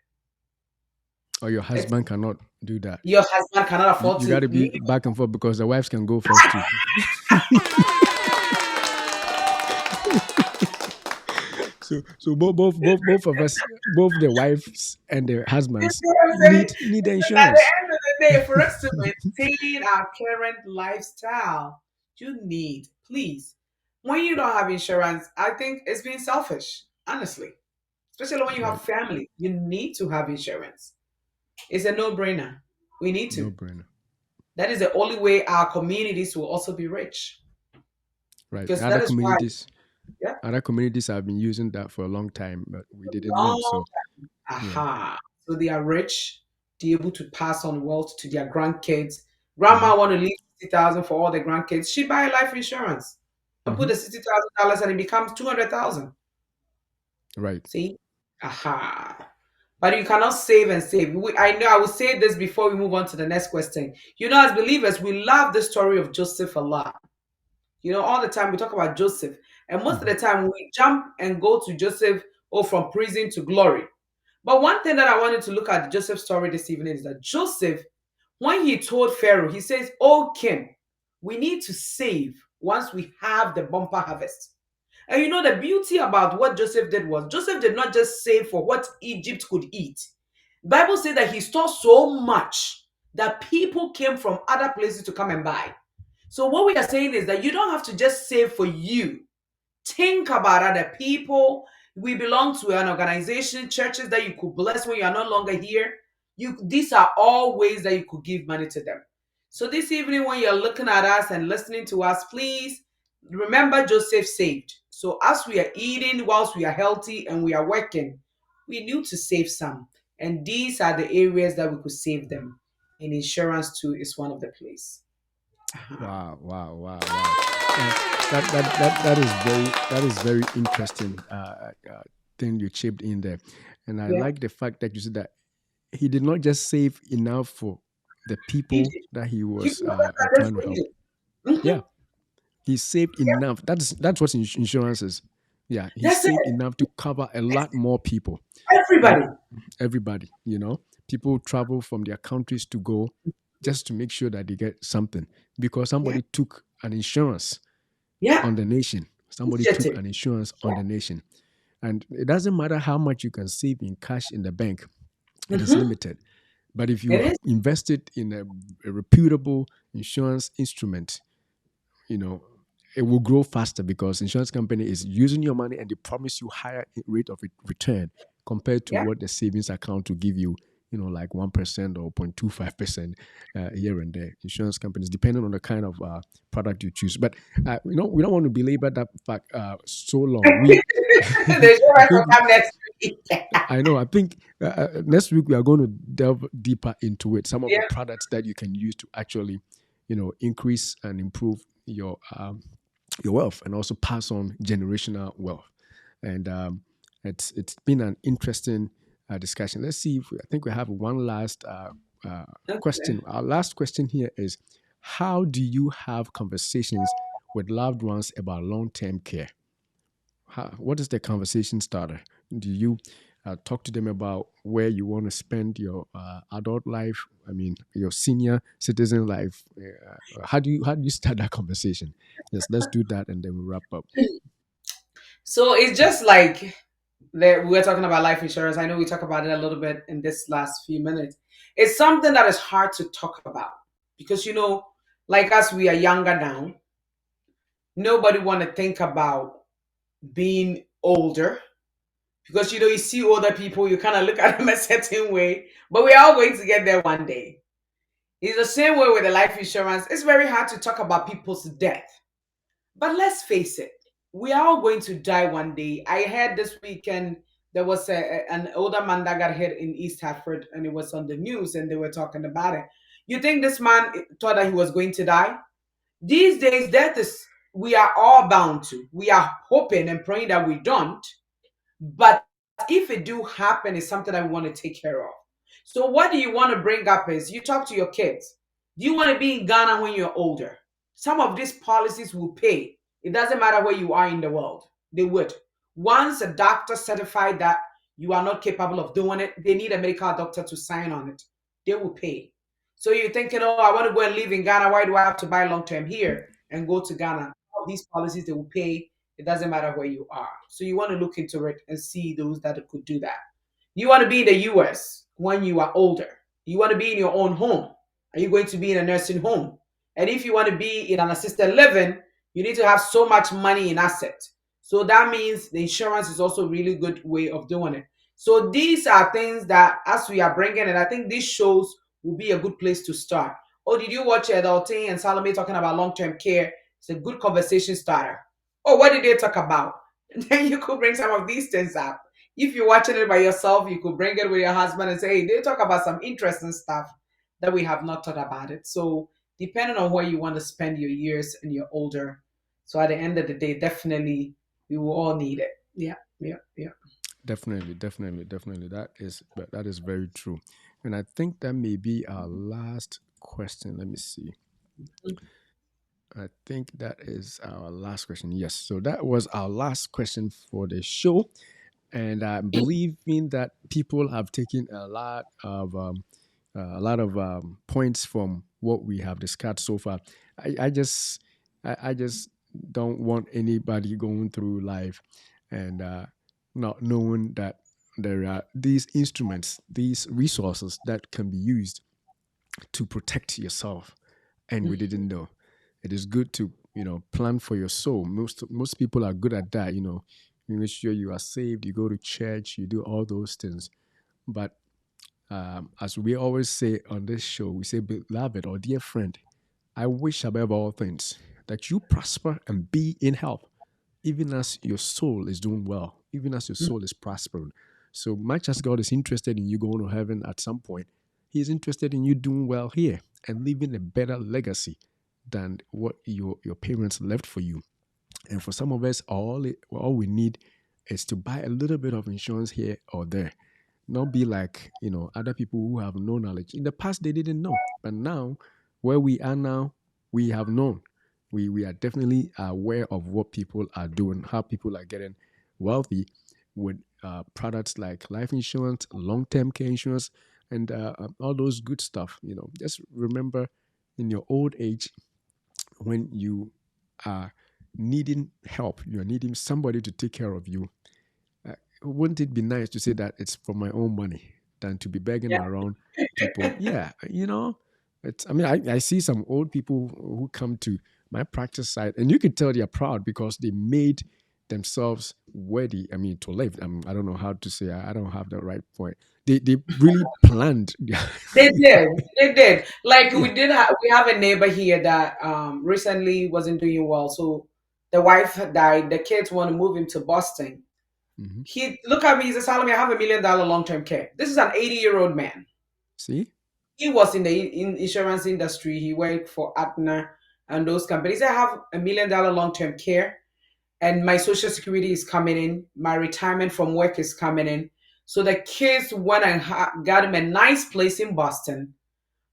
Or your It's, husband cannot do that. your husband cannot afford You got to to be leave. back and forth because the wives can go first too. So both of us, both the wives and the You husbands see what I'm saying? need the Because at the insurance. end of the day, for us to maintain our current lifestyle, you need, please, when you don't have insurance, I think it's being selfish, honestly. Especially when you have Right. family, you need to have insurance. It's a no brainer. We need No to. brainer. That is the only way our communities will also be rich. Right. Because that is why, yeah, Other communities have been using that for a long time, but we didn't know. long, So yeah. aha. So they are rich, they're able to pass on wealth to their grandkids. Hmm. Grandma want to leave 60,000 for all the grandkids. She buy life insurance and put Hmm. the $60,000 and it becomes 200,000. Right. See? Aha. But you cannot save and save. I know I will say this before we move on to the next question. You know, as believers, we love the story of Joseph a lot. You know, all the time we talk about Joseph. And most of Hmm. the time we jump and go to Joseph or from prison to glory. But one thing that I wanted to look at Joseph's story this evening is that Joseph, when he told Pharaoh, he says, "Oh, king, we need to save once we have the bumper harvest." And you know, the beauty about what Joseph did was Joseph did not just save for what Egypt could eat. The Bible says that he stored so much that people came from other places to come and buy. So what we are saying is that you don't have to just save for you. Think about other people. We belong to an organization, churches that you could bless when you are no longer here. These are all ways that you could give money to them. So this evening, when you're looking at us and listening to us, please remember Joseph saved. So as we are eating, whilst we are healthy and we are working, we need to save some. And these are the areas that we could save them. And insurance too is one of the place. Uh-huh. Wow. Wow. Wow. Wow. that is very interesting thing you chipped in there, and I Yeah. like the fact that you said that he did not just save enough for the He people did. that he He was was trying to help. understated. Yeah, Mhm. he saved enough. That's what insurance is. Yeah, he That's it. saved enough to cover a lot more people. And Everybody. everybody, people travel from their countries to go just to make sure that they get something because Yeah. somebody took an insurance Yeah. on the nation. Somebody took Initiative. an insurance on Yeah. the nation. And it doesn't matter how much you can save in cash in the bank, it is Mm-hmm. limited. But if It you is. invest it in a reputable insurance instrument, you know, it will grow faster because insurance company is using your money and they promise you higher rate of return compared to Yeah. what the savings account will give you, like 1% or 0.25% here and there. Insurance companies, depending on the kind of product you choose. But we don't want to belabor that fact so long. We, The I insurance will think come next week. I know. I think next week we are going to delve deeper into it. Some of the Yeah. products that you can use to actually, increase and improve your wealth, and also pass on generational wealth. And it's been an interesting discussion. Let's see if I think we have one last uh, question. Okay. Our last question here is: how do you have conversations with loved ones about long-term care? What is the conversation starter? Do you talk to them about where you want to spend your adult life? I mean, your senior citizen life. How do you start that conversation? Yes, let's do that, and then we wrap up. So it's just like that we're talking about life insurance. I know we talk about it a little bit in this last few minutes. It's something that is hard to talk about because like us, we are younger now. Nobody want to think about being older because you see older people, you kind of look at them a certain way, but we're all going to get there one day. It's the same way with the life insurance. It's very hard to talk about people's death. But let's face it, we are all going to die one day. I heard this weekend there was an older man that got hit in East Hartford and it was on the news and they were talking about it. You think this man thought that he was going to die? These days, death is, we are all bound to. We are hoping and praying that we don't. But if it do happen, it's something that we want to take care of. So what do you want to bring up is you talk to your kids. Do you want to be in Ghana when you're older? Some of these policies will pay. It doesn't matter where you are in the world. They would. Once a doctor certified that you are not capable of doing it, they need a medical doctor to sign on it. They will pay. So you're thinking, oh, I want to go and live in Ghana. Why do I have to buy long term here and go to Ghana? All these policies, they will pay. It doesn't matter where you are. So you want to look into it and see those that could do that. You want to be in the US when you are older. You want to be in your own home. Are you going to be in a nursing home? And if you want to be in an assisted living, you need to have so much money in assets. So that means the insurance is also a really good way of doing it. So these are things that, as we are bringing it, I think these shows will be a good place to start. Oh, did you watch Adulting and Salome talking about long-term care? It's a good conversation starter. Oh, what did they talk about? And then you could bring some of these things up. If you're watching it by yourself, you could bring it with your husband and say, hey, they talk about some interesting stuff that we have not thought about it. So depending on where you want to spend your years and you're older. So at the end of the day, definitely we will all need it. Yeah, yeah, yeah. Definitely, definitely, definitely. That is very true. And I think that may be our last question. Let me see. I think that is our last question. Yes. So that was our last question for the show. And I'm believing that people have taken a lot of points from what we have discussed so far. I just don't want anybody going through life and not knowing that there are these instruments, these resources that can be used to protect yourself, and we didn't know. It is good to plan for your soul. Most people are good at that. You make sure you are saved. You go to church. You do all those things. But as we always say on this show, we say, beloved or dear friend, I wish above all things that you prosper and be in health, even as your soul is doing well, even as your soul is prospering. So much as God is interested in you going to heaven at some point, He is interested in you doing well here and leaving a better legacy than what your parents left for you. And for some of us, all we need is to buy a little bit of insurance here or there. Not be like, other people who have no knowledge. In the past, they didn't know. But now, where we are now, we have known. We are definitely aware of what people are doing, how people are getting wealthy with products like life insurance, long-term care insurance, and all those good stuff. Just remember, in your old age, when you are needing help, you're needing somebody to take care of you. Wouldn't it be nice to say that it's from my own money than to be begging Yeah. around people? Yeah, it's. I mean, I see some old people who come to my practice site, and you can tell they're proud because they made themselves worthy. I mean, to live. I don't know how to say. I don't have the right point. They really planned. They did. They did. Like Yeah. we have a neighbor here that recently wasn't doing well. So the wife had died. The kids want to move him to Boston. Hmm. He look at me. He says, "Salome, I have $1 million long term care." This is an 80-year-old man. See. He was in the insurance industry. He worked for Aetna and those companies. I have $1 million long term care, and my social security is coming in. My retirement from work is coming in. So the kids went and got him a nice place in Boston.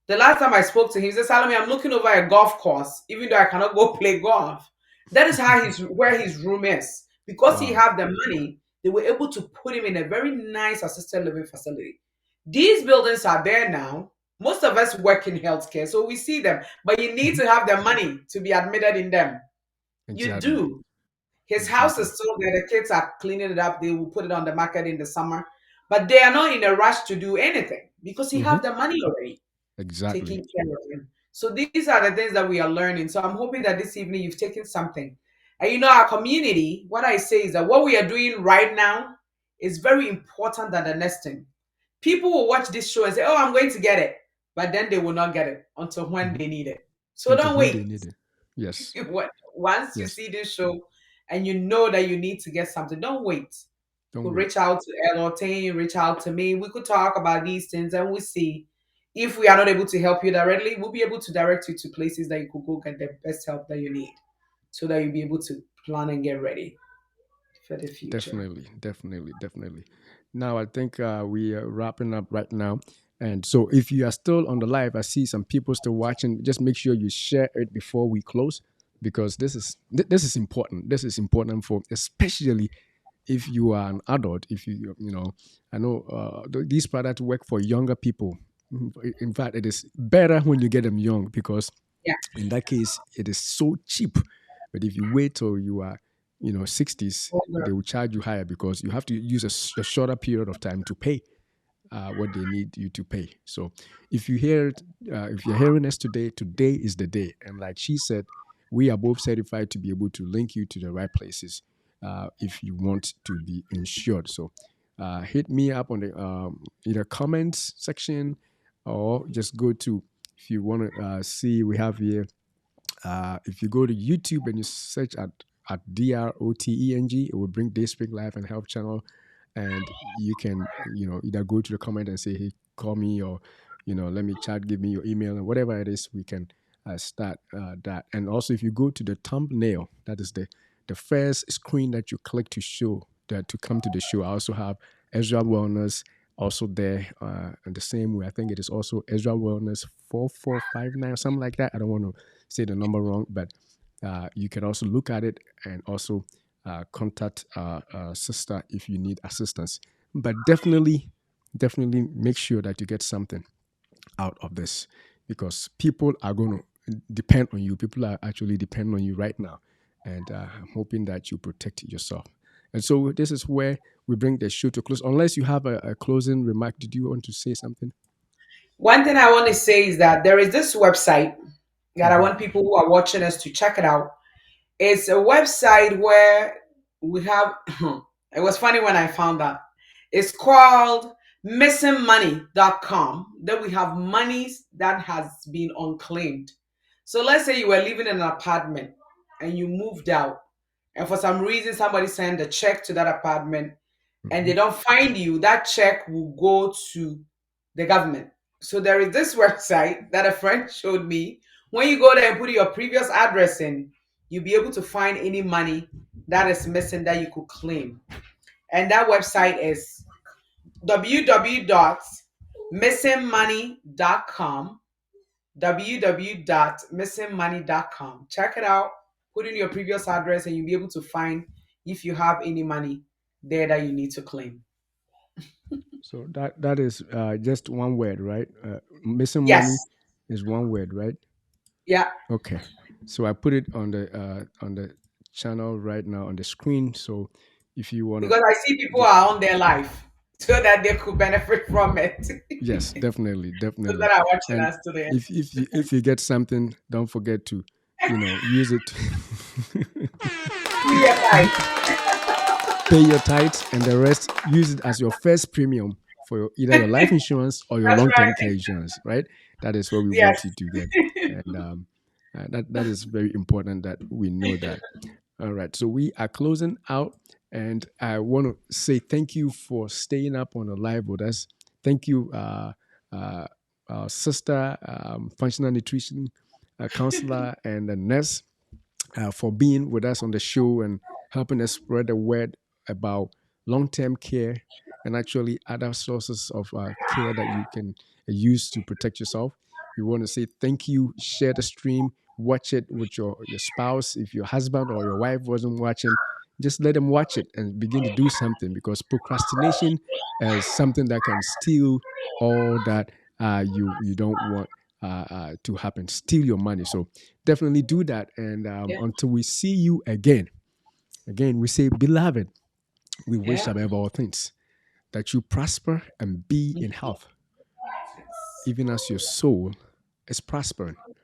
The last time I spoke to him, he said, "Salome, I'm looking over a golf course, even though I cannot go play golf." That is how where his room is. Because he Wow. had the money, they were able to put him in a very nice assisted living facility. These buildings are there now. Most of us work in healthcare, so we see them, but you need Mhm. to have the money to be admitted in them. You Exactly. do. His house Exactly. is still there. The kids are cleaning it up. They will put it on the market in the summer, but they are not in a rush to do anything because he Hmm. have the money already Exactly. taking care of him. So these are the things that we are learning. So I'm hoping that this evening you've taken something. And our community, what I say is that what we are doing right now is very important than the next thing. People will watch this show and say, "Oh, I'm going to get it," but then they will not get it until when Hmm. they need it. So Until don't when they wait. need it. Yes. Once you Yes. see this show and you know that you need to get something, don't wait. Don't Could wait. reach out to Elotain, reach out to me. We could talk about these things and we see if we are not able to help you directly, we'll be able to direct you to places that you could go get the best help that you need so that you'll be able to plan and get ready for the future. Definitely. Definitely. Definitely. Now, I think we are wrapping up right now. And so, if you are still on the live, I see some people still watching. Just make sure you share it before we close, because this is important. This is important for, especially if you are an adult. If I know these products work for younger people. In fact, it is better when you get them young, because Yeah. in that case it is so cheap. But if you wait till you are 60s, they Older. will charge you higher because you have to use a shorter period of time to pay what they need you to pay. So if you hear it, if you're hearing us today, today is the day. And like she said, we are both certified to be able to link you to the right places if you want to be insured. So hit me up on the either comments section, or just go to, if you want to see, we have here, if you go to YouTube and you search at DROTENG, it will bring Dayspring Life and Health Channel, and you can either go to the comment and say, hey, call me, or let me chat, give me your email, and whatever it is, we can start that. And also, if you go to the thumbnail, that is the first screen that you click to show that to come to the show. I also have Ezra Wellness also there, in the same way. I think it is also Ezra Wellness 4459 or something like that. I don't want to say the number wrong, but you can also look at it and also contact sister if you need assistance. But definitely make sure that you get something out of this, because people are going to depend on you. People are actually depending on you right now, and I'm hoping that you protect yourself. And so this is where we bring the show to close. Unless you have a closing remark, did you want to say something? One thing I want to say is that there is this website that I Mm-hmm. want people who are watching us to check it out. It's a website where we have, it was funny when I found that. It's called missingmoney.com. Then we have monies that has been unclaimed. So let's say you were living in an apartment and you moved out, and for some reason somebody sent a check to that apartment and Mm-hmm. they don't find you, that check will go to the government. So there is this website that a friend showed me. When you go there and put your previous address in, you'll be able to find any money that is missing that you could claim. And that website is www.missingmoney.com. www.missingmoney.com. Check it out, put in your previous address, and you'll be able to find if you have any money there that you need to claim. So that is just one word, right? Missing money Yes. is one word, right? Yeah. Okay. So I put it on the channel right now on the screen. So if you wanna Because I see people just are on their life so that they could benefit from it. yes, definitely, Those definitely. that are watching And us today. if you get something, don't forget to, use it. Yes, Pay your tithes and the rest. Use it as your first premium for either your life insurance or your that's long right. term care insurance. Right? That is what we Yes. want you to get, and that is very important that we know that. All right. So we are closing out, and I want to say thank you for staying up on the live with us. Thank you, uh, sister, functional nutrition counselor, and a nurse for being with us on the show and helping us spread the word about long term care and actually other sources of care that you can use to protect yourself. We want to say thank you. Share the stream, watch it with your spouse. If your husband or your wife wasn't watching, just let them watch it and begin to do something because procrastination is something that can steal all that you don't want to happen, steal your money. So definitely do that. And Yeah. until we see you again, we say, beloved, we wish Yeah. above all things that you prosper and be in health, even as your soul is prospering.